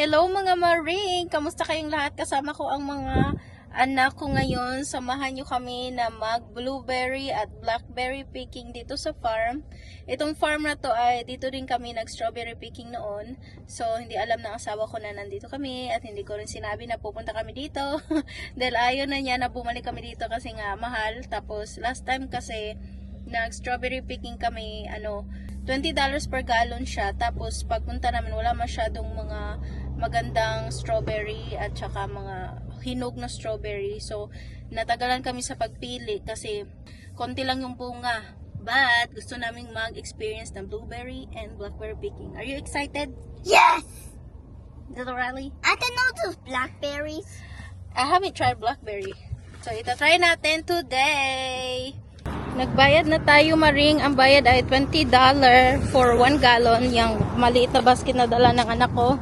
Hello mga Maring! Kamusta kayong lahat? Kasama ko ang mga anak ko ngayon. Samahan nyo kami na mag-blueberry at blackberry picking dito sa farm. Itong farm na to ay dito din kami nag-strawberry picking noon. So, hindi alam ng asawa ko na nandito kami at hindi ko rin sinabi na pupunta kami dito. Dahil ayaw na niya na bumalik kami dito kasi nga mahal. Tapos, last time kasi nag-strawberry picking kami, $20 per gallon siya. Tapos, pagpunta namin, wala masyadong mga magandang strawberry at saka mga hinog na strawberry. So, natagalan kami sa pagpili kasi konti lang yung bunga. But, gusto naming mag-experience ng blueberry and blackberry picking. Are you excited? Yes! Little Riley? I can know those blackberries. I haven't tried blackberry. So, ita-try natin today. Nagbayad na tayo, Maring. Ang bayad ay $20 for 1 gallon. Yung maliit na basket na dala ng anak ko.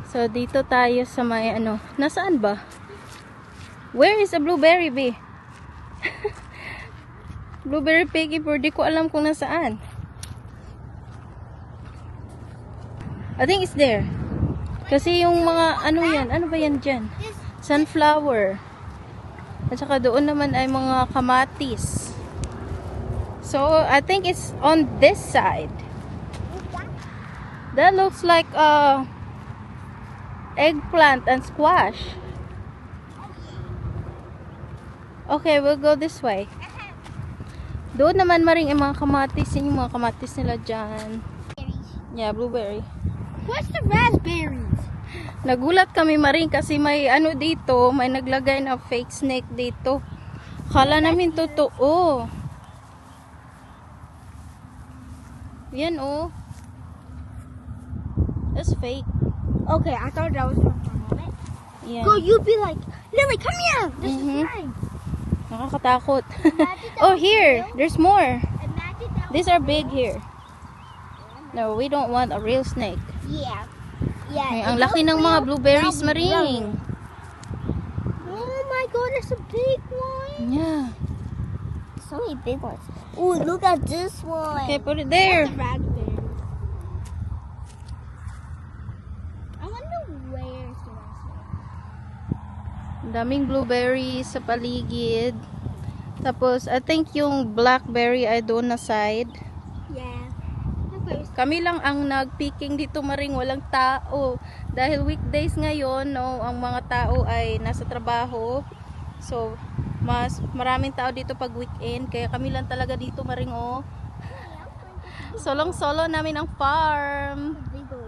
So, dito tayo sa may nasaan ba? Where is the blueberry bee? Blueberry piggy, pero di ko alam kung nasaan. I think it's there. Kasi yung mga, ano ba yan dyan? Sunflower. At saka doon naman ay mga kamatis. So, I think it's on this side. That looks like eggplant and squash. Okay, we'll go this way. Doon naman Maring yung mga kamatis. Yung mga kamatis nila dyan. Yeah, blueberry. What's the raspberries? Nagulat kami Maring kasi may dito, may naglagay na fake snake dito. Kala namin totoo. Yan oh. That's fake. Okay, I thought that was for a moment. Yeah. Go, you'd be like, Lily, come here. This is Mhm. mine. Nakakatakot. Imagine that Oh, was here. real. There's more. Imagine that These are big here. No, we don't want a real snake. Yeah. Yeah. Ay, if ang it laki was ng mga real, blueberries, that would be Maring. Oh my god, there's a big one. Yeah. So many big ones. Ooh, look at this one. Okay, put it there. That's a raspberry. I wonder where's the raspberry. Ang daming blueberries sa paligid. Tapos, I think yung blackberry ay doon na side. Yeah. Blackberries. Kami lang ang nag-picking dito Maring, walang tao. Dahil weekdays ngayon, no, ang mga tao ay nasa trabaho. So, mas maraming tao dito pag weekend. Kaya kami lang talaga dito Maring, oh. Solong-solo namin ang farm.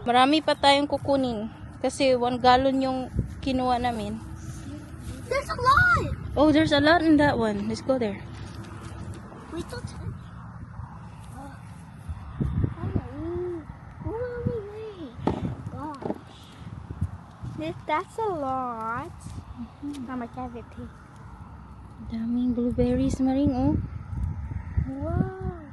Marami pa tayong kukunin. Kasi 1 gallon yung kinuha namin. There's a lot. Oh, there's a lot in that one. Let's go there. Wait till 10. That's a lot. Mama, can I have it too? Daming blueberries Maring, oh. Wow.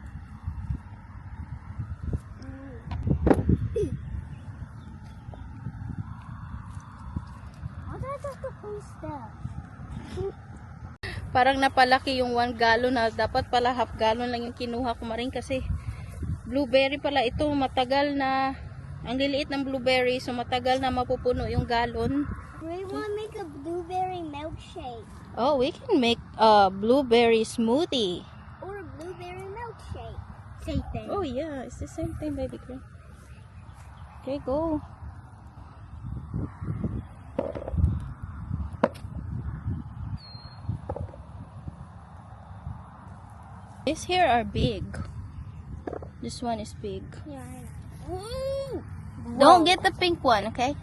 How do I just go full stuff? Parang napalaki yung 1 gallon na dapat pala half gallon lang yung kinuha ko Maring kasi blueberry pala ito, matagal na ang liliit ng blueberry, so matagal na mapupuno yung gallon. We want to make a blueberry milkshake Oh, we can make a blueberry smoothie. or a blueberry milkshake. Same thing. Oh yeah, it's the same thing, baby girl. Okay, go. These here are big. This one is big. Yeah. Ooh. Don't get the pink one, okay?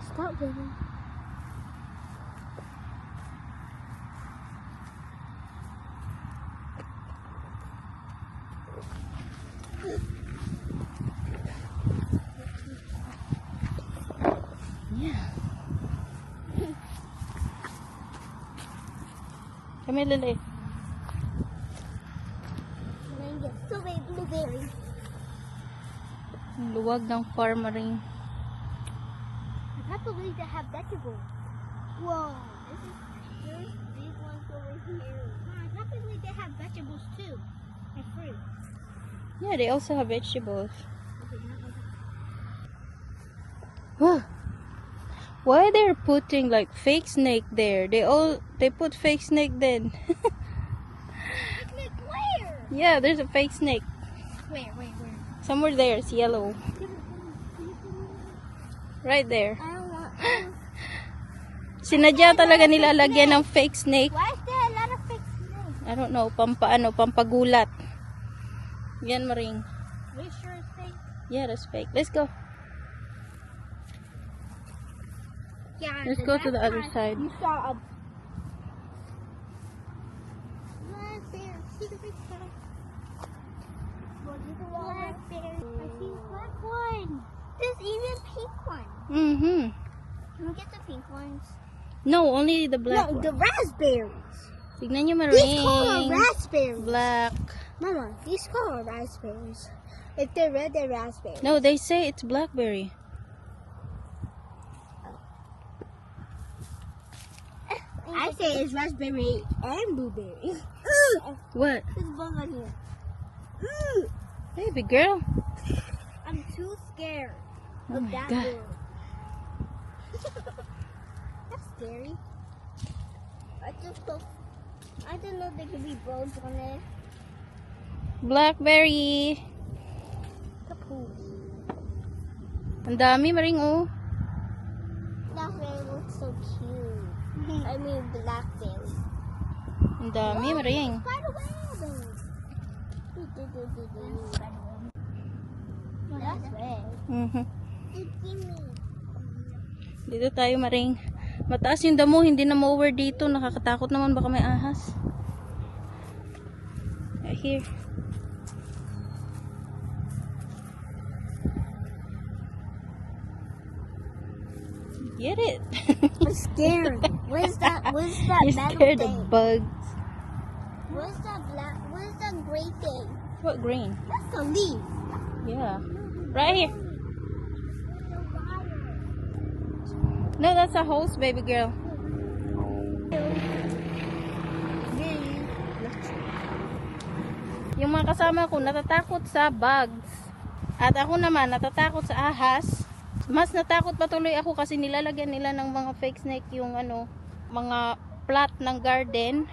Stop moving. Yeah. Come here, Lily. And then get so many blueberries. Ang luwag ng farming. I can't believe they have vegetables. Whoa, there's big ones over here. I can't believe they have vegetables too, and fruit. Yeah, they also have vegetables. Huh. Why they're putting like fake snake there? They put fake snake then. Like where? Yeah, there's a fake snake. Where? Somewhere there, it's yellow. Right there. I don't want. Sinadya talaga nila lagyan ng fake snake. Why is there a lot of fake snakes? I don't know, pampagulat. Yan, Maring. Are you sure it's fake? Yeah, that's fake. Let's go. Yeah. Let's go to the other side. You saw a blackberry. See the big one? Blackberry. I see a black one. There's even pink one. Mm-hmm. Can we get the pink ones? No, only the black No, one. the raspberries. Tignan nyo, These called Maring. raspberries. Black. Mama, these called raspberries. If they're red, they're raspberries. No, they say it's blackberry. I say it's raspberry and blueberry. What? There's a bug on here. Baby girl. I'm too scared Oh of my that God. bird. That's scary. I didn't know there could be bugs on it. Blackberry. Kapoos. Ang dami, Maring, oh. Blackberry looks so cute. I mean blackberry. Ang dami, Maring. Spiderweb. That's red. Mhm. Gimme. Dito tayo, Maring. Mataas yung damo, hindi na mower dito. Nakakatakot naman, baka may ahas. Right here. Get it. I'm scared. Where's that You're metal scared thing? of bugs. Where's that gray thing? What green? That's a leaf. Yeah. Right here. No, that's a hose, baby girl. Yung mga kasama ko natatakot sa bugs. At ako naman natatakot sa ahas. Mas natakot patuloy ako kasi nilalagyan nila ng mga fake snake yung mga plat ng garden.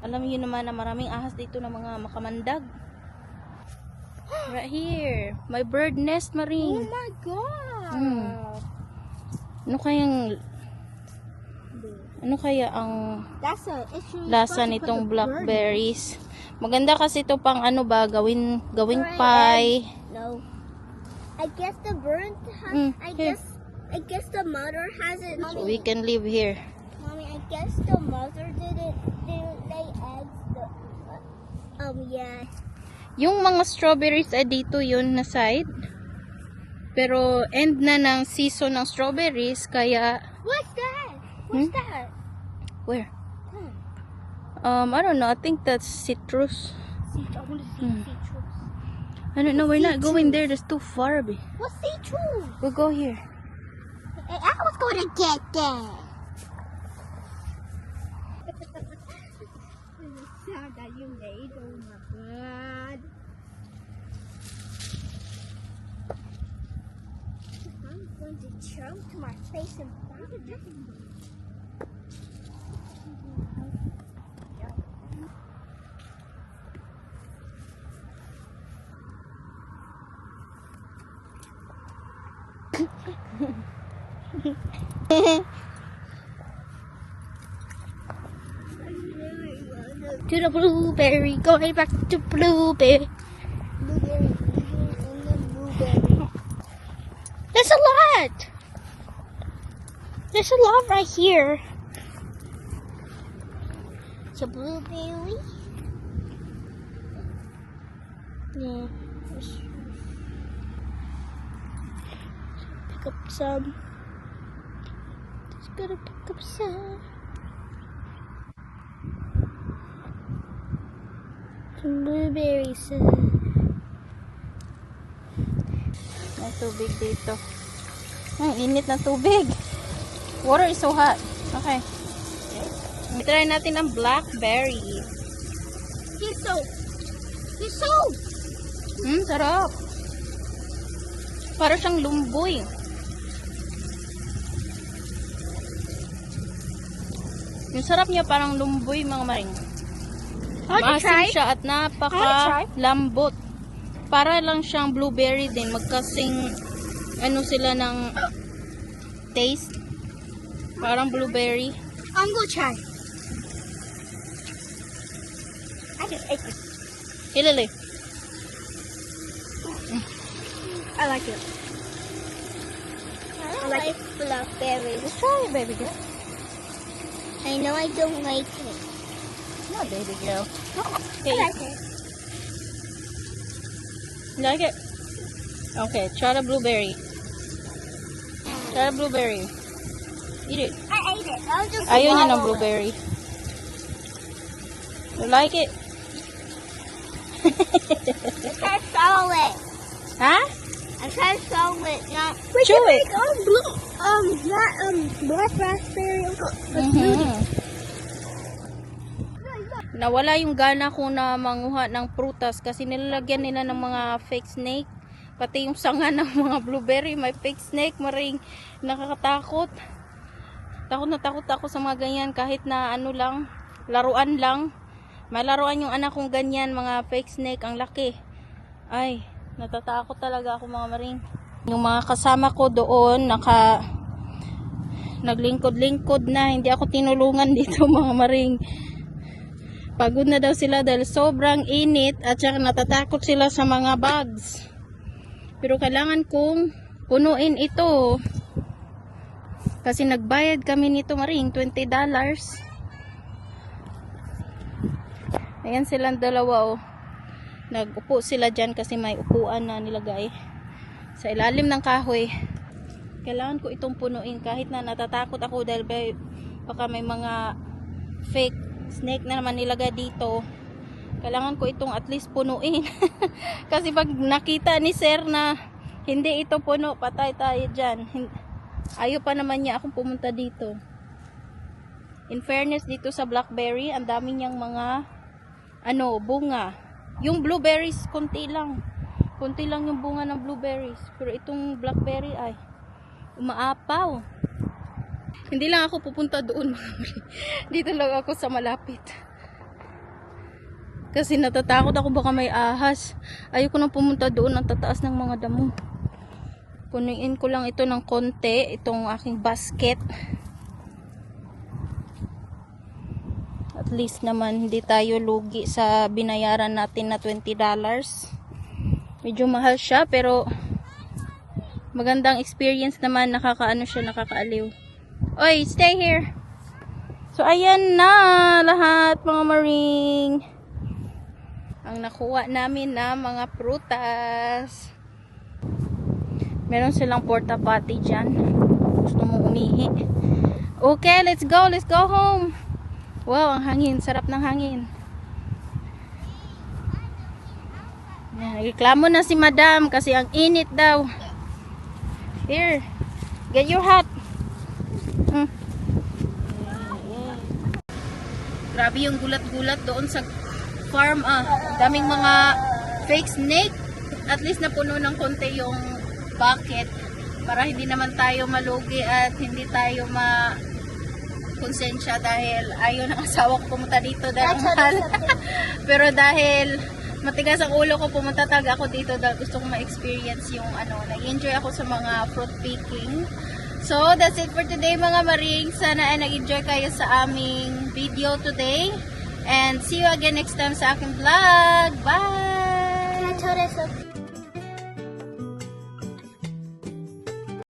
Alam niyo naman na maraming ahas dito na mga makamandag. Right here. My bird nest, Oh Maring. my god. Ano kaya ang That's a issue. lasa nitong blackberries? Maganda kasi ito pang gawing pie. No. I guess the bird has. Here. I guess the mother has it. So we can live here. Mommy, I guess the mother didn't lay eggs. Yeah. Yung mga strawberries ay dito yun na side. Pero end na ng season ng strawberries kaya What's that? What's that? where? I don't know. I think that's citrus. I want to see citrus. I don't know. We're not going there. That's too far. What's citrus? We'll go here. I was going to get that. The sound that you made, oh my god. I'm going to choke to my face and find it. To the blueberry. Going back to blueberry. Blueberry, and then blueberry. There's a lot. There's a lot right here. It's a blueberry. Yeah. Pick up some. Just gotta pick up some. Some blueberries. May tubig dito. Init na tubig. Water is so hot. Okay. Try natin ang blackberry. He's so. Sarap. Para siyang lumboy. Yung sarap niya parang lumboy, mga maring. Maasim siya at napaka lambot. Para lang siyang blueberry din. Magkasing ano sila ng taste. Parang blueberry. I'm gonna try. I just ate it. Ilili. I like it. I like blackberry. Let's try it, baby girl. I know I don't like it. No, baby girl. I like it. You like it? Okay, try the blueberry. Try the blueberry. Eat it. I ate it. I'll just Ayaw niya ng swallow it. blueberry. You like it? I tried to swallow it. Ha? I tried to swallow it. Not. Chew it. Black raspberry. Nawala yung gana ko na manguha ng prutas kasi nilalagyan nila ng mga fake snake. Pati yung sanga ng mga blueberry, may fake snake, maring nakakatakot. Takot na takot ako sa mga ganyan kahit na ano lang, laruan lang. May laruan yung anak kong ganyan, mga fake snake, ang laki. Ay, natatakot talaga ako, mga maring. Yung mga kasama ko doon, naglingkod-lingkod na, hindi ako tinulungan dito, mga maring. Pagod na daw sila dahil sobrang init at saka natatakot sila sa mga bugs. Pero kailangan kong punuin ito. Kasi nagbayad kami nito, maring, $20. Ayan silang dalawa, oh. Nag-upo sila dyan kasi may upuan na nilagay sa ilalim ng kahoy. Kailangan ko itong punuin kahit na natatakot ako dahil baka may mga fake snake na naman nilagay dito. Kailangan ko itong at least punuin. Kasi pag nakita ni sir na hindi ito puno, patay tayo dyan. Ayaw pa naman niya akong pumunta dito. In fairness, dito sa blackberry, ang dami niyang mga bunga. Yung blueberries, konti lang. Konti lang yung bunga ng blueberries. Pero itong blackberry ay umaapaw. Hindi lang ako pupunta doon. Dito lang ako sa malapit. Kasi natatakot ako baka may ahas. Ayoko nang pumunta doon ang tataas ng mga damo. Punuin ko lang ito ng konti. Itong aking basket. At least naman hindi tayo lugi sa binayaran natin na $20. Medyo mahal siya pero magandang experience naman. Nakakaano siya, nakakaaliw. Oy, stay here. So, ayan na lahat, mga maring. Ang nakuha namin na mga prutas. Meron silang porta potty dyan. Gusto mo umihi. Okay, let's go. Let's go home. Wow, ang hangin. Sarap ng hangin. Nagreklamo na si madam kasi ang init daw. Here, get your hat. Grabe yung gulat-gulat doon sa farm. Daming mga fake snake. At least napuno ng konti yung bucket para hindi naman tayo malugi at hindi tayo konsensya dahil ayaw ng asawa ko pumunta dito dahil mahal. Pero dahil matigas ang ulo ko, pumunta talaga ako dito dahil gusto ko ma-experience yung nag-enjoy ako sa mga fruit picking. So, that's it for today, mga maring. Sana ay nag-enjoy kayo sa aming video today. And see you again next time sa aking vlog. Bye! Can I tell this?